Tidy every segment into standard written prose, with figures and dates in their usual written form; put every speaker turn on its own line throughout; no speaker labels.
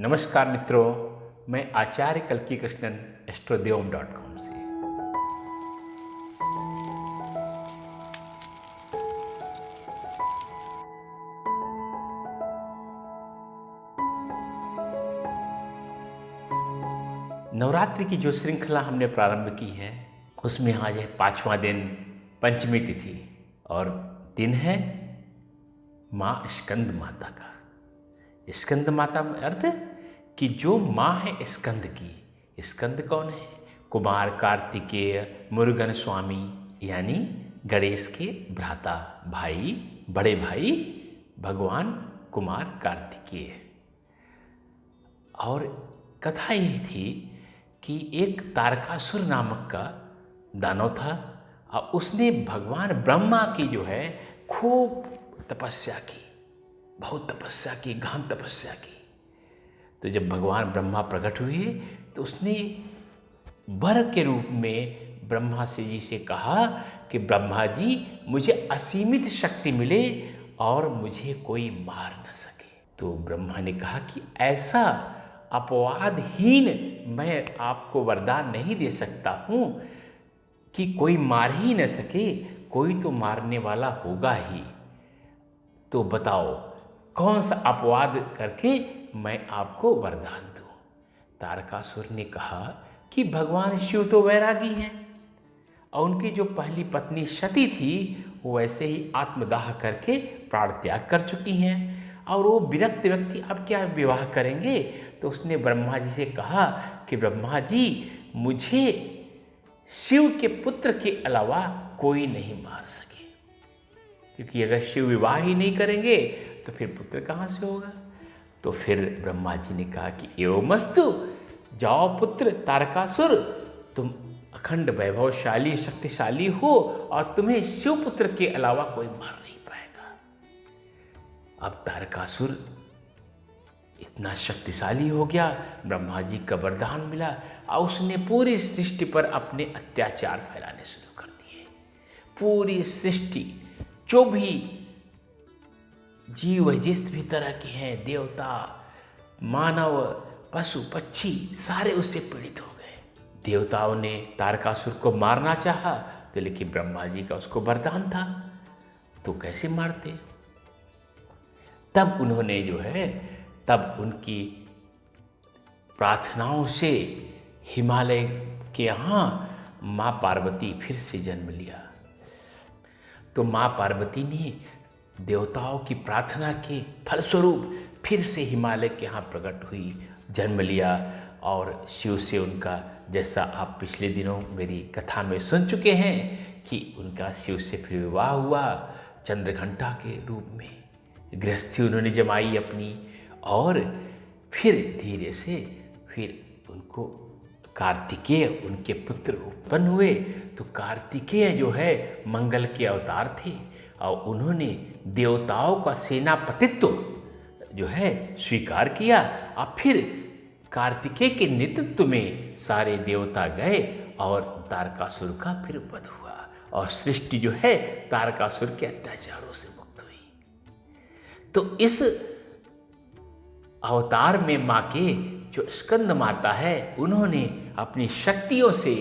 नमस्कार मित्रों, मैं आचार्य कल्की कृष्णन एस्ट्रोदेवम.com से। नवरात्रि की जो श्रृंखला हमने प्रारंभ की है उसमें आज है 5वां दिन, पंचमी तिथि, और दिन है माँ स्कंद माता का। स्कंद माता में अर्थ कि जो माँ है स्कंद की। स्कंद कौन है? कुमार कार्तिकेय मुरुगन स्वामी, यानी गणेश के भ्राता भाई, बड़े भाई भगवान कुमार कार्तिकेय। और कथा यही थी कि एक तारकासुर नामक का दानव था और उसने भगवान ब्रह्मा की जो है खूब तपस्या की, बहुत तपस्या की, गहन तपस्या की। तो जब भगवान ब्रह्मा प्रकट हुए तो उसने वर के रूप में ब्रह्मा जी से कहा कि ब्रह्मा जी, मुझे असीमित शक्ति मिले और मुझे कोई मार न सके। तो ब्रह्मा ने कहा कि ऐसा अपवादहीन मैं आपको वरदान नहीं दे सकता हूँ कि कोई मार ही न सके, कोई तो मारने वाला होगा ही। तो बताओ कौन सा अपवाद करके मैं आपको वरदान दूं? तारकासुर ने कहा कि भगवान शिव तो वैरागी हैं और उनकी जो पहली पत्नी सती थी वो वैसे ही आत्मदाह करके प्राण त्याग कर चुकी हैं और वो विरक्त व्यक्ति अब क्या विवाह करेंगे। तो उसने ब्रह्मा जी से कहा कि ब्रह्मा जी, मुझे शिव के पुत्र के अलावा कोई नहीं मार सके, क्योंकि अगर शिव विवाह ही नहीं करेंगे तो फिर पुत्र कहाँ से होगा। तो फिर ब्रह्मा जी ने कहा कि एवमस्तु, जाओ पुत्र तारकासुर, तुम अखंड वैभवशाली शक्तिशाली हो और तुम्हें शिव पुत्र के अलावा कोई मार नहीं पाएगा। अब तारकासुर इतना शक्तिशाली हो गया, ब्रह्मा जी का वरदान मिला और उसने पूरी सृष्टि पर अपने अत्याचार फैलाने शुरू कर दिए। पूरी सृष्टि, जो भी जीव जिस भी तरह के हैं, देवता, मानव, पशु पक्षी, सारे उससे पीड़ित हो गए। देवताओं ने तारकासुर को मारना चाहा तो लेकिन ब्रह्मा जी का उसको वरदान था, तो कैसे मारते। तब उन्होंने जो है, तब उनकी प्रार्थनाओं से हिमालय के यहाँ माँ पार्वती फिर से जन्म लिया। तो माँ पार्वती ने देवताओं की प्रार्थना के फलस्वरूप फिर से हिमालय के यहाँ प्रकट हुई, जन्म लिया और शिव से उनका, जैसा आप पिछले दिनों मेरी कथा में सुन चुके हैं कि उनका शिव से फिर विवाह हुआ चंद्रघंटा के रूप में। गृहस्थी उन्होंने जमाई अपनी और फिर धीरे से फिर उनको कार्तिकेय उनके पुत्र उत्पन्न हुए। तो कार्तिकेय जो है मंगल के अवतार थे और उन्होंने देवताओं का सेनापतित्व जो है स्वीकार किया और फिर कार्तिकेय के नेतृत्व में सारे देवता गए और तारकासुर का फिर वध हुआ और सृष्टि जो है तारकासुर के अत्याचारों से मुक्त हुई। तो इस अवतार में माँ के जो स्कंद माता है, उन्होंने अपनी शक्तियों से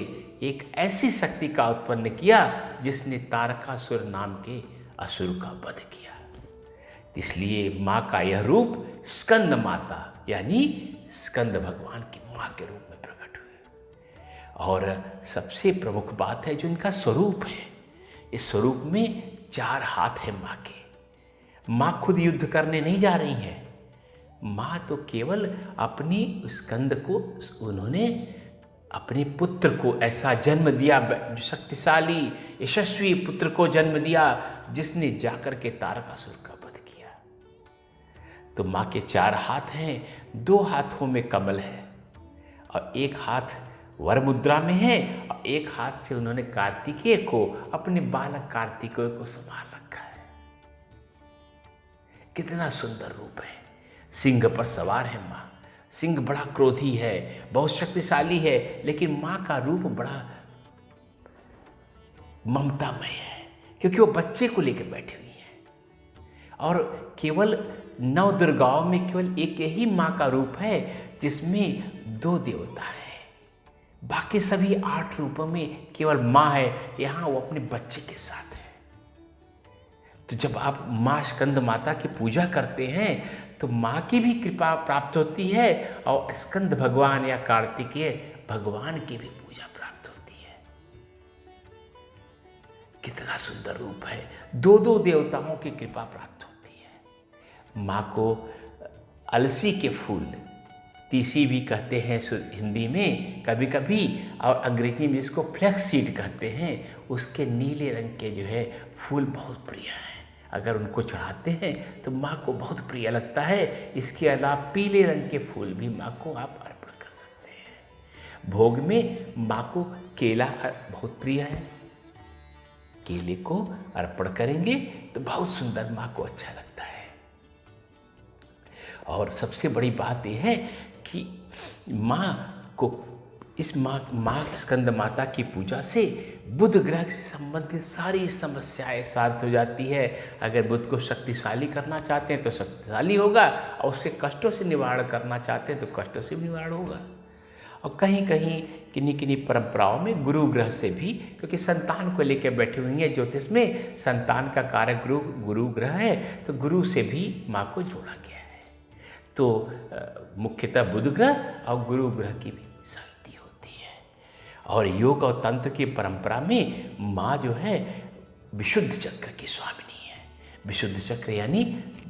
एक ऐसी शक्ति का उत्पन्न किया जिसने तारकासुर नाम के असुर का वध किया। इसलिए माँ का यह रूप स्कंद माता, यानी स्कंद भगवान की माँ के रूप में प्रकट हुए। और सबसे प्रमुख बात है जो इनका स्वरूप है, इस स्वरूप में 4 हाथ है माँ के। माँ खुद युद्ध करने नहीं जा रही हैं, माँ तो केवल अपनी स्कंद को, उन्होंने अपने पुत्र को ऐसा जन्म दिया, जो शक्तिशाली यशस्वी पुत्र को जन्म दिया जिसने जाकर के तारकासुर का वध किया। तो माँ के 4 हाथ हैं, 2 हाथों में कमल है और एक हाथ वर मुद्रा में है और एक हाथ से उन्होंने कार्तिकेय को, अपने बालक कार्तिकेय को संभाल रखा है। कितना सुंदर रूप है। सिंह पर सवार है माँ। सिंह बड़ा क्रोधी है, बहुत शक्तिशाली है, लेकिन माँ का रूप बड़ा ममतामय है, क्योंकि वो बच्चे को लेकर बैठी हुई है और केवल नौ दुर्गाओं में केवल एक ही माँ का रूप है जिसमें 2 देवता हैं। बाकी सभी 8 रूपों में केवल माँ है, यहाँ वो अपने बच्चे के साथ है। तो जब आप माँ स्कंद माता की पूजा करते हैं तो माँ की भी कृपा प्राप्त होती है और स्कंद भगवान या कार्तिकेय भगवान की भी पूजा प्राप्त होती है। कितना सुंदर रूप है, 2 देवताओं की कृपा प्राप्त होती है। माँ को अलसी के फूल, तीसी भी कहते हैं हिंदी में कभी कभी, और अंग्रेजी में इसको फ्लैक्स सीड कहते हैं, उसके नीले रंग के जो है फूल बहुत प्रिय हैं। अगर उनको चढ़ाते हैं तो माँ को बहुत प्रिय लगता है। इसके अलावा पीले रंग के फूल भी माँ को आप अर्पण कर सकते हैं। भोग में माँ को केला बहुत प्रिय है, केले को अर्पण करेंगे तो बहुत सुंदर माँ को अच्छा लगता है। और सबसे बड़ी बात यह है कि माँ को इस माँ स्कंद माता की पूजा से बुध ग्रह से संबंधित सारी समस्याएं शांत हो जाती है। अगर बुध को शक्तिशाली करना चाहते हैं तो शक्तिशाली होगा, और उससे कष्टों से निवारण करना चाहते हैं तो कष्टों से निवारण होगा। और कहीं कहीं किन्हीं किन्हीं परंपराओं में गुरु ग्रह से भी, क्योंकि संतान को लेकर बैठे हुई हैं ज्योतिष में, संतान का कारक गुरु ग्रह है, तो गुरु से भी माँ को जोड़ा गया है। तो मुख्यतः बुध ग्रह और गुरु ग्रह की भी शांति होती है। और योग और तंत्र की परंपरा में माँ जो है विशुद्ध चक्र की स्वामिनी है। विशुद्ध चक्र यानी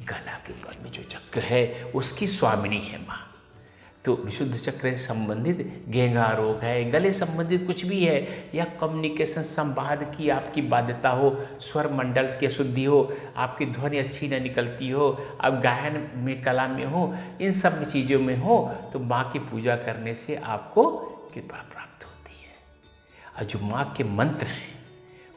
गला के बल में जो चक्र है उसकी स्वामिनी है माँ। तो विशुद्ध चक्र से संबंधित घेंघा रोग है, गले संबंधित कुछ भी है, या कम्युनिकेशन संवाद की आपकी बाध्यता हो, स्वर मंडल की अशुद्धि हो, आपकी ध्वनि अच्छी न निकलती हो, आप गायन में कला में हो, इन सब चीज़ों में हो, तो माँ की पूजा करने से आपको कृपा प्राप्त होती है। और जो माँ के मंत्र हैं,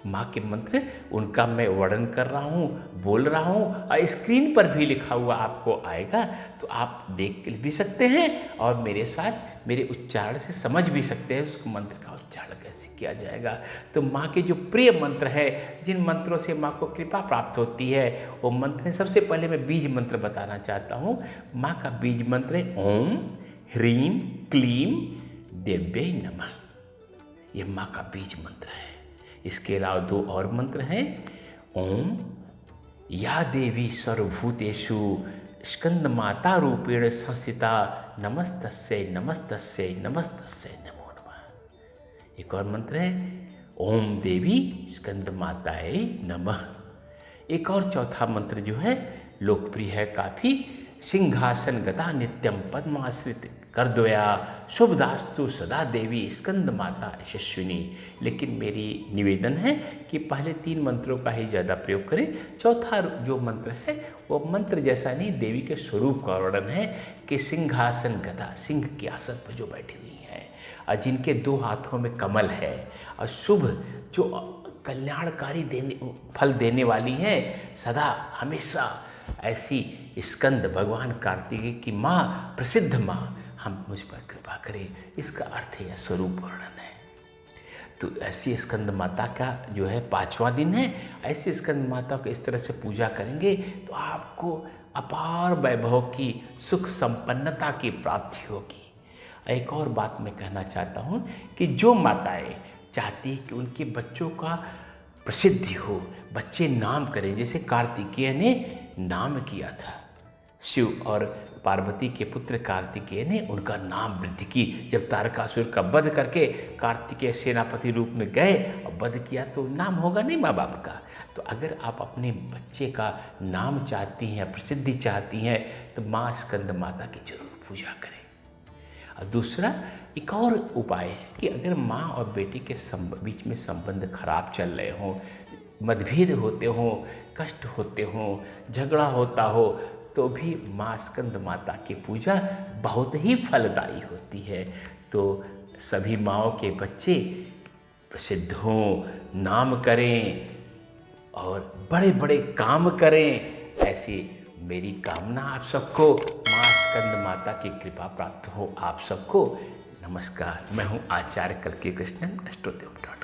माँ के मंत्र उनका मैं वर्णन कर रहा हूँ, बोल रहा हूँ, और स्क्रीन पर भी लिखा हुआ आपको आएगा, तो आप देख भी सकते हैं और मेरे साथ मेरे उच्चारण से समझ भी सकते हैं उस मंत्र का उच्चारण कैसे किया जाएगा। तो माँ के जो प्रिय मंत्र है, जिन मंत्रों से माँ को कृपा प्राप्त होती है, वो मंत्र हैं। सबसे पहले मैं बीज मंत्र बताना चाहता हूँ। माँ का बीज मंत्र है ओम ह्रीं क्लीं देव्यै नमः। ये माँ का बीज मंत्र है। इसके अलावा 2 और मंत्र हैं। ओम या देवी सर्वभूतेषु स्कंद माता रूपेण संस्थिता नमस्तस्यै नमस्तस्यै नमस्तस्यै नमो नमः। एक और मंत्र है ओम देवी स्कंद माताये नमः। एक और चौथा मंत्र जो है लोकप्रिय है काफ़ी, सिंहासन गदा नित्यम पद्माश्रित करद्वया शुभदास्तु सदा देवी स्कंद माता यशस्विनी। लेकिन मेरी निवेदन है कि पहले 3 मंत्रों का ही ज़्यादा प्रयोग करें। चौथा जो मंत्र है वो मंत्र जैसा नहीं, देवी के स्वरूप का वर्णन है कि सिंहासन गदा, सिंह के आसन पर जो बैठी हुई है, और जिनके 2 हाथों में कमल है, और शुभ जो कल्याणकारी फल देने वाली हैं सदा हमेशा, ऐसी स्कंद भगवान कार्तिकेय की माँ, प्रसिद्ध माँ, हम मुझ पर कृपा करें। इसका अर्थ है स्वरूप वर्णन है। तो ऐसी स्कंद माता का जो है 5वां दिन है। ऐसी स्कंद माता को इस तरह से पूजा करेंगे तो आपको अपार वैभव की, सुख संपन्नता की प्राप्ति होगी। एक और बात मैं कहना चाहता हूँ कि जो माताएं चाहती हैं कि उनके बच्चों का प्रसिद्धि हो, बच्चे नाम करें, जैसे कार्तिकेय ने नाम किया था, शिव और पार्वती के पुत्र कार्तिकेय ने उनका नाम वृद्धि की। जब तारकासुर का वध करके कार्तिकेय सेनापति रूप में गए और वध किया तो नाम होगा नहीं माँ बाप का। तो अगर आप अपने बच्चे का नाम चाहती हैं, प्रसिद्धि चाहती हैं, तो माँ स्कंद माता की जरूर पूजा करें। और दूसरा एक और उपाय है कि अगर माँ और बेटे के बीच में संबंध खराब चल रहे हों, मतभेद होते हों, कष्ट होते हों, झगड़ा होता हो, तो भी माँ स्कंद माता की पूजा बहुत ही फलदायी होती है। तो सभी माँओं के बच्चे प्रसिद्ध हों, नाम करें और बड़े बड़े काम करें, ऐसी मेरी कामना आप सबको। माँ स्कंद माता की कृपा प्राप्त हो आप सबको। नमस्कार, मैं हूँ आचार्य कल्की कृष्णन, एस्ट्रोदेव.com।